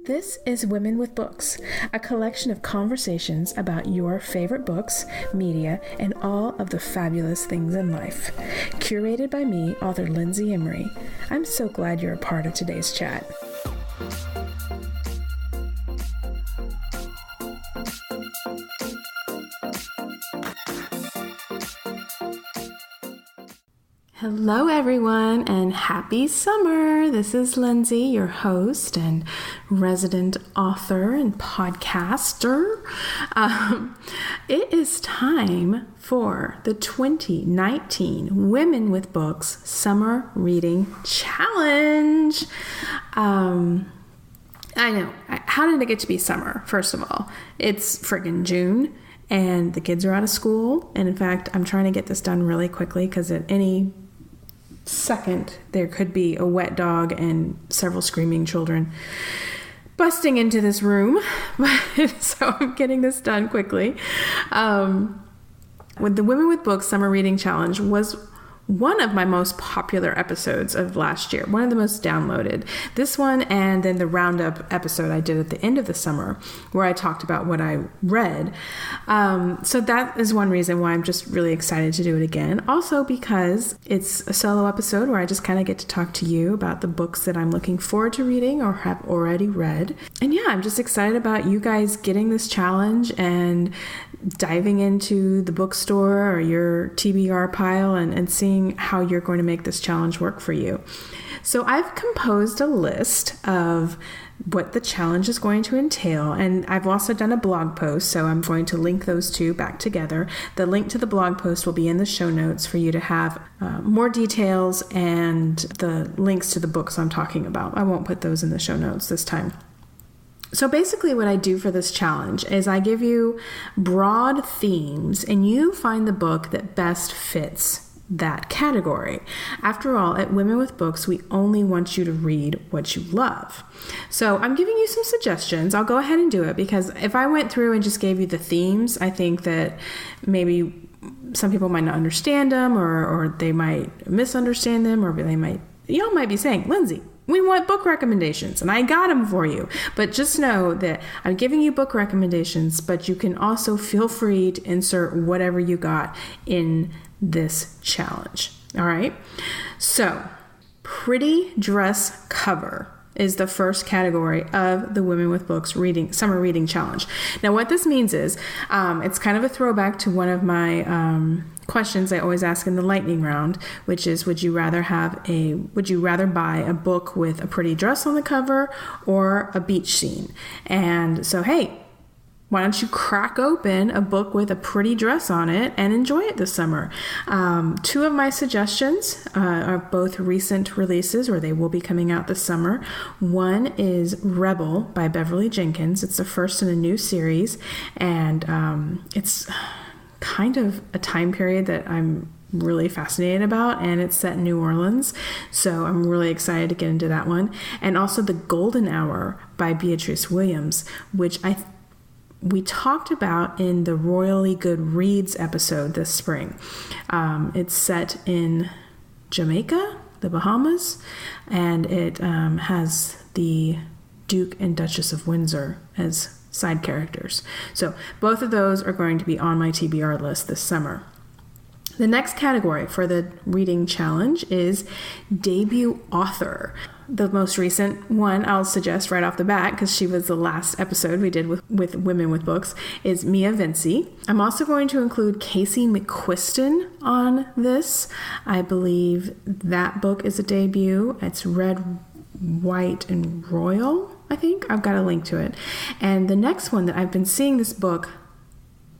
This is Women with Books, a collection of conversations about your favorite books, media, and all of the fabulous things in life. Curated by me, author Lindsay Emory. I'm so glad you're a part of today's chat. Hello everyone and happy summer. This is Lindsay, your host and resident author and podcaster. It is time for the 2019 Women with Books Summer Reading Challenge. I know, how did it get to be summer? First of all, it's friggin' June and the kids are out of school. And in fact, I'm trying to get this done really quickly because at any second there could be a wet dog and several screaming children busting into this room. So I'm getting this done quickly. With the Women with Books Summer Reading Challenge was one of my most popular episodes of last year, one of the most downloaded. This one and then the roundup episode I did at the end of the summer where I talked about what I read. So that is one reason why I'm just really excited to do it again. Also because it's a solo episode where I just kind of get to talk to you about the books that I'm looking forward to reading or have already read. And yeah, I'm just excited about you guys getting this challenge and diving into the bookstore or your TBR pile and seeing how you're going to make this challenge work for you. So I've composed a list of what the challenge is going to entail, and I've also done a blog post, so I'm going to link those two back together. The link to the blog post will be in the show notes for you to have more details and the links to the books I'm talking about. I won't put those in the show notes this time. So basically what I do for this challenge is I give you broad themes and you find the book that best fits that category. After all, at Women with Books, we only want you to read what you love. So I'm giving you some suggestions. I'll go ahead and do it because if I went through and just gave you the themes, I think that maybe some people might not understand them or they might misunderstand them, or y'all might be saying, Lindsay, we want book recommendations, and I got them for you. But just know that I'm giving you book recommendations, but you can also feel free to insert whatever you got in this challenge. All right. So, pretty dress cover is the first category of the Women with Books Summer Reading Challenge. Now, what this means is it's kind of a throwback to one of my questions I always ask in the lightning round, which is, would you rather buy a book with a pretty dress on the cover or a beach scene? And so, hey, why don't you crack open a book with a pretty dress on it and enjoy it this summer? Two of my suggestions are both recent releases, or they will be coming out this summer. One is Rebel by Beverly Jenkins. It's the first in a new series, and it's kind of a time period that I'm really fascinated about, and it's set in New Orleans, so I'm really excited to get into that one. And also The Golden Hour by Beatrice Williams, which we talked about in the Royally Good Reads episode this spring. It's set in Jamaica, the Bahamas, and it has the Duke and Duchess of Windsor as side characters. So both of those are going to be on my TBR list this summer. The next category for the reading challenge is debut author. The most recent one I'll suggest right off the bat, because she was the last episode we did with Women with Books, is Mia Vinci. I'm also going to include Casey McQuiston on this. I believe that book is a debut. It's Red, White, and Royal, I think. I've got a link to it. And the next one that I've been seeing this book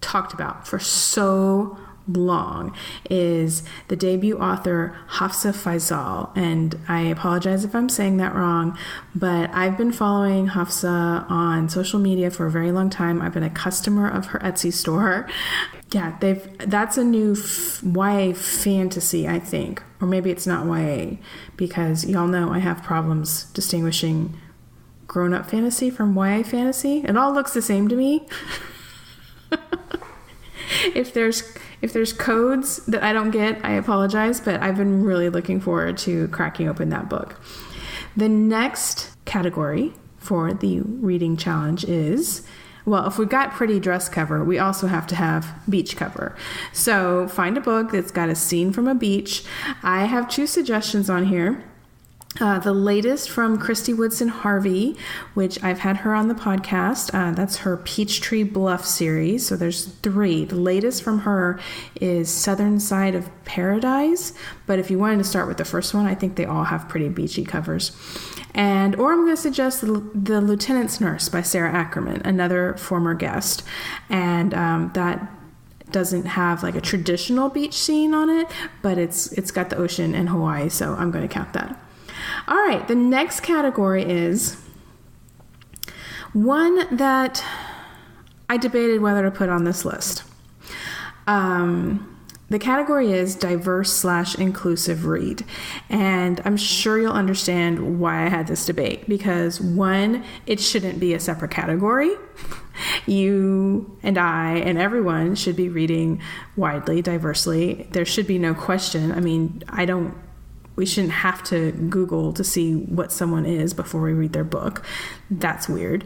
talked about for so long is the debut author Hafsa Faizal, and I apologize if I'm saying that wrong, but I've been following Hafsa on social media for a very long time. I've been a customer of her Etsy store. Yeah, that's a new YA fantasy, I think, or maybe it's not YA, because y'all know I have problems distinguishing grown-up fantasy from YA fantasy. It all looks the same to me. If there's codes that I don't get, I apologize, but I've been really looking forward to cracking open that book. The next category for the reading challenge is, well, if we've got pretty dress cover, we also have to have beach cover. So find a book that's got a scene from a beach. I have 2 suggestions on here. The latest from Christy Woodson Harvey, which I've had her on the podcast. That's her Peachtree Bluff series. So there's 3. The latest from her is Southern Side of Paradise. But if you wanted to start with the first one, I think they all have pretty beachy covers. Or I'm going to suggest The Lieutenant's Nurse by Sarah Ackerman, another former guest. And that doesn't have like a traditional beach scene on it, but it's got the ocean and Hawaii. So I'm going to count that. All right, the next category is one that I debated whether to put on this list. The category is diverse/inclusive read. And I'm sure you'll understand why I had this debate, because 1, it shouldn't be a separate category. You and I and everyone should be reading widely, diversely. There should be no question. I mean, we shouldn't have to Google to see what someone is before we read their book. That's weird.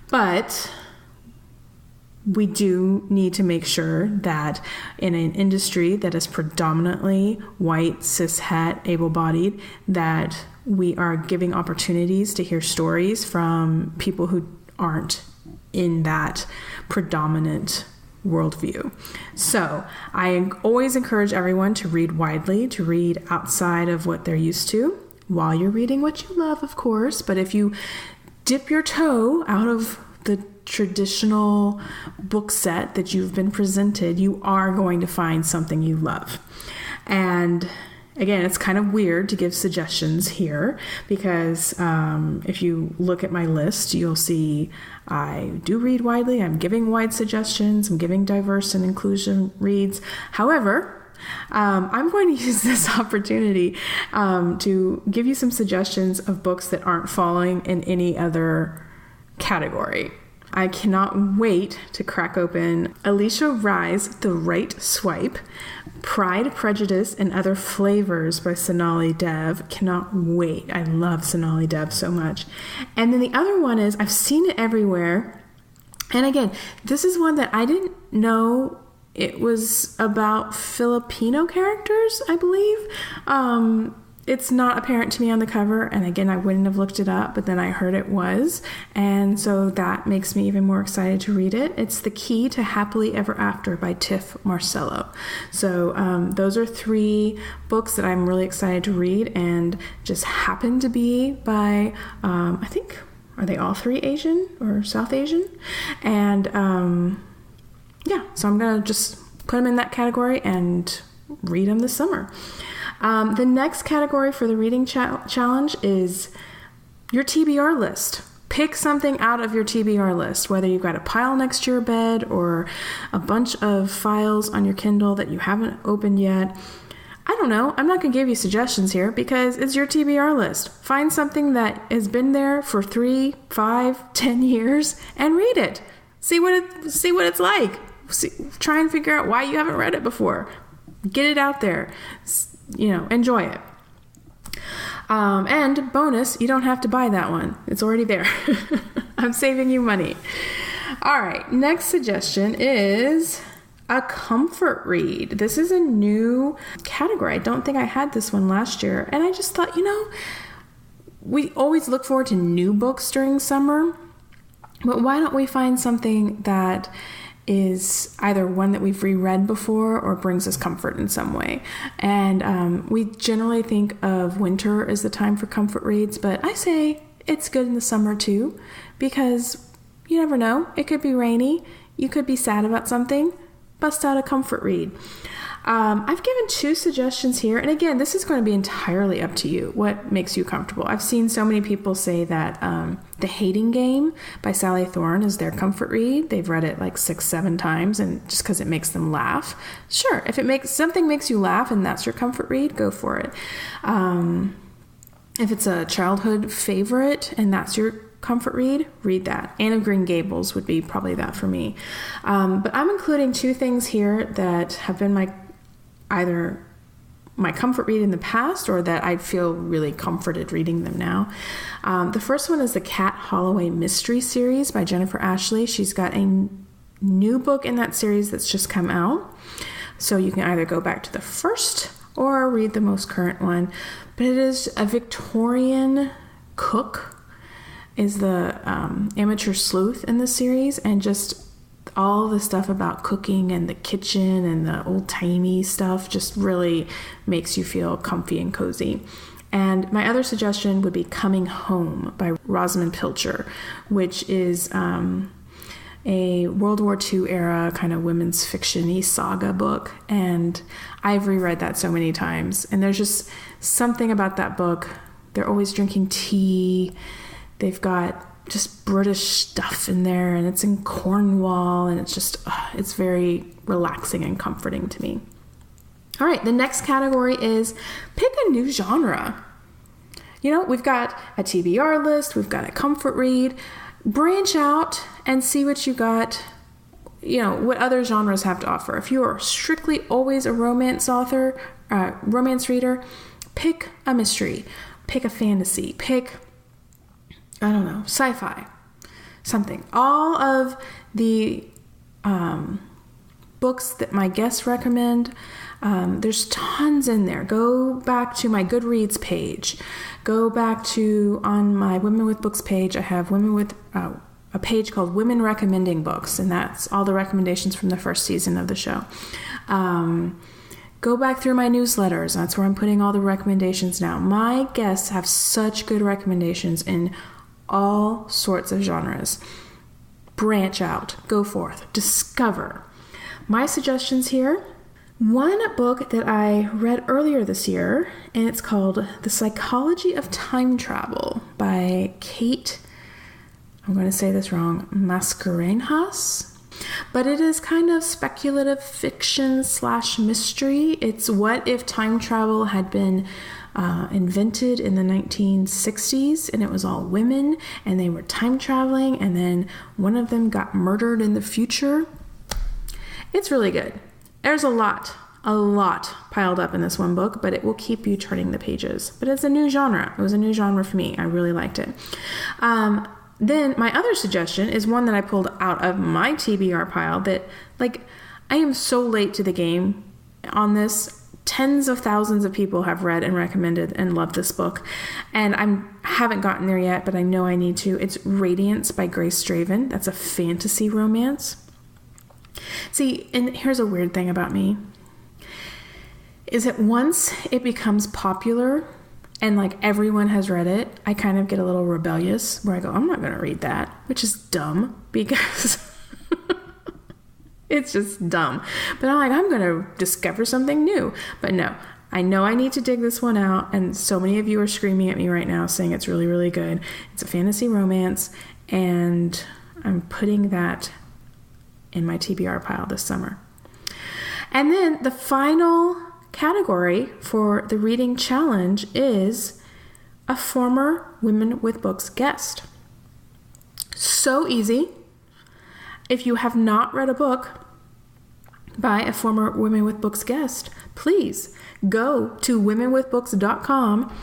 But we do need to make sure that in an industry that is predominantly white, cishet, able-bodied, that we are giving opportunities to hear stories from people who aren't in that predominant worldview. So I always encourage everyone to read widely, to read outside of what they're used to, while you're reading what you love, of course. But if you dip your toe out of the traditional book set that you've been presented, you are going to find something you love. And again, it's kind of weird to give suggestions here because if you look at my list, you'll see I do read widely. I'm giving wide suggestions. I'm giving diverse and inclusion reads. However, I'm going to use this opportunity to give you some suggestions of books that aren't falling in any other category. I cannot wait to crack open Alicia Rye's The Right Swipe, Pride, Prejudice, and Other Flavors by Sonali Dev. Cannot wait. I love Sonali Dev so much. And then the other one is, I've seen it everywhere. And again, this is one that I didn't know it was about Filipino characters, I believe. It's not apparent to me on the cover, and again, I wouldn't have looked it up, but then I heard it was, and so that makes me even more excited to read it. It's The Key to Happily Ever After by Tiff Marcello. So those are 3 books that I'm really excited to read, and just happen to be by, I think, are they all 3 Asian or South Asian? And so I'm going to just put them in that category and read them this summer. The next category for the reading challenge is your TBR list. Pick something out of your TBR list, whether you've got a pile next to your bed or a bunch of files on your Kindle that you haven't opened yet. I don't know. I'm not going to give you suggestions here because it's your TBR list. Find something that has been there for 3, 5, 10 years and read it. See what it's like. Try and figure out why you haven't read it before. Get it out there. Enjoy it. And bonus, you don't have to buy that one. It's already there. I'm saving you money. All right. Next suggestion is a comfort read. This is a new category. I don't think I had this one last year. And I just thought, we always look forward to new books during summer, but why don't we find something that is either one that we've reread before or brings us comfort in some way. And we generally think of winter as the time for comfort reads, but I say it's good in the summer too, because you never know. It could be rainy. You could be sad about something. Bust out a comfort read. I've given 2 suggestions here. And again, this is going to be entirely up to you. What makes you comfortable? I've seen so many people say that The Hating Game by Sally Thorne is their comfort read. They've read it like 6-7 times, and just because it makes them laugh. Sure, if something makes you laugh and that's your comfort read, go for it. If it's a childhood favorite and that's your comfort read that. Anne of Green Gables would be probably that for me. But I'm including 2 things here that have been my either my comfort read in the past or that I feel really comforted reading them now. The first one is the Cat Holloway Mystery Series by Jennifer Ashley. She's got a new book in that series that's just come out. So you can either go back to the first or read the most current one. But it is a Victorian cook is the amateur sleuth in the series, and just all the stuff about cooking and the kitchen and the old-timey stuff just really makes you feel comfy and cozy. And my other suggestion would be Coming Home by Rosamund Pilcher, which is a World War II era kind of women's fiction-y saga book. And I've reread that so many times. And there's just something about that book. They're always drinking tea. They've got just British stuff in there, and it's in Cornwall, and it's just, it's very relaxing and comforting to me. All right, the next category is pick a new genre. You know, we've got a TBR list, we've got a comfort read. Branch out and see what you got, you know, what other genres have to offer. If you are strictly always a romance author, romance reader, pick a mystery, pick a fantasy, pick, I don't know, sci-fi, something. All of the books that my guests recommend, there's tons in there. Go back to my Goodreads page. Go back to, on my Women with Books page, I have a page called Women Recommending Books, and that's all the recommendations from the first season of the show. Go back through my newsletters. That's where I'm putting all the recommendations now. My guests have such good recommendations in all sorts of genres. Branch out, go forth, discover. My suggestions here, one book that I read earlier this year, and it's called The Psychology of Time Travel by Kate, I'm going to say this wrong, Mascarenhas, but it is kind of speculative fiction / mystery. It's what if time travel had been invented in the 1960s, and it was all women, and they were time traveling, and then one of them got murdered in the future. It's really good. There's a lot piled up in this one book, but it will keep you turning the pages. But it's a new genre. It was a new genre for me. I really liked it. Then my other suggestion is one that I pulled out of my TBR pile that, like, I am so late to the game on this. Tens of thousands of people have read and recommended and loved this book, and I haven't gotten there yet, but I know I need to. It's Radiance by Grace Draven. That's a fantasy romance. See, and here's a weird thing about me, is that once it becomes popular and like everyone has read it, I kind of get a little rebellious where I go, I'm not going to read that, which is dumb because it's just dumb. But I'm like, I'm going to discover something new. But no, I know I need to dig this one out. And so many of you are screaming at me right now saying it's really, really good. It's a fantasy romance, and I'm putting that in my TBR pile this summer. And then the final category for the reading challenge is a former Women with Books guest. So easy. If you have not read a book by a former Women with Books guest, please go to womenwithbooks.com,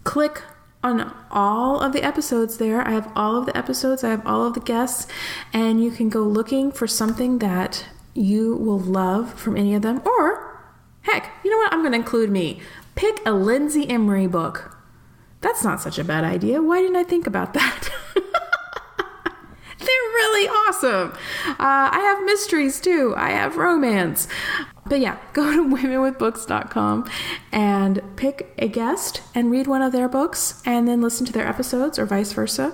click on all of the episodes there. I have all of the episodes, I have all of the guests, and you can go looking for something that you will love from any of them. Or, heck, you know what? I'm going to include me. Pick a Lindsay Emory book. That's not such a bad idea. Why didn't I think about that? They're really awesome. I have mysteries too. I have romance. But yeah, go to womenwithbooks.com and pick a guest and read one of their books and then listen to their episodes or vice versa.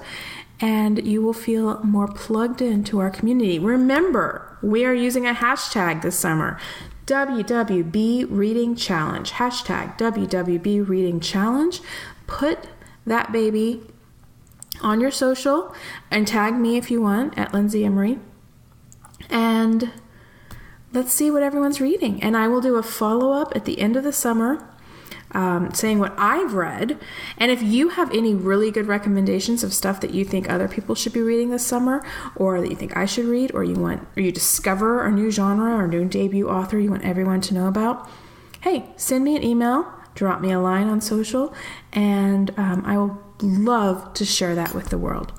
And you will feel more plugged into our community. Remember, we are using a hashtag this summer. WWB Reading Challenge. Hashtag WWB Reading Challenge. Put that baby on your social and tag me if you want at Lindsay Emory. And let's see what everyone's reading. And I will do a follow-up at the end of the summer saying what I've read. And if you have any really good recommendations of stuff that you think other people should be reading this summer, or that you think I should read, or you discover a new genre or new debut author you want everyone to know about, hey, send me an email, drop me a line on social, and I will love to share that with the world.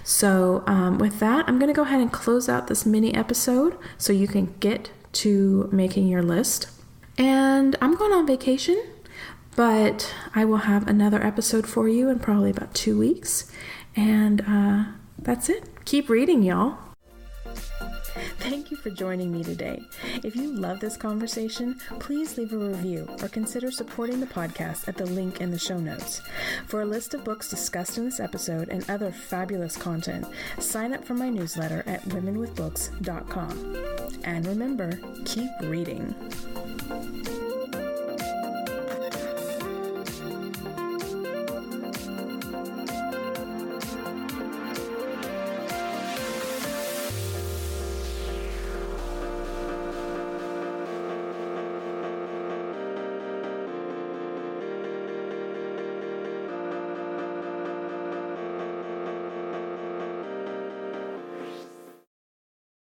So with that, I'm going to go ahead and close out this mini episode so you can get to making your list. And I'm going on vacation, but I will have another episode for you in probably about 2 weeks. And that's it. Keep reading, y'all. Thank you for joining me today. If you love this conversation, please leave a review or consider supporting the podcast at the link in the show notes. For a list of books discussed in this episode and other fabulous content, sign up for my newsletter at womenwithbooks.com. And remember, keep reading.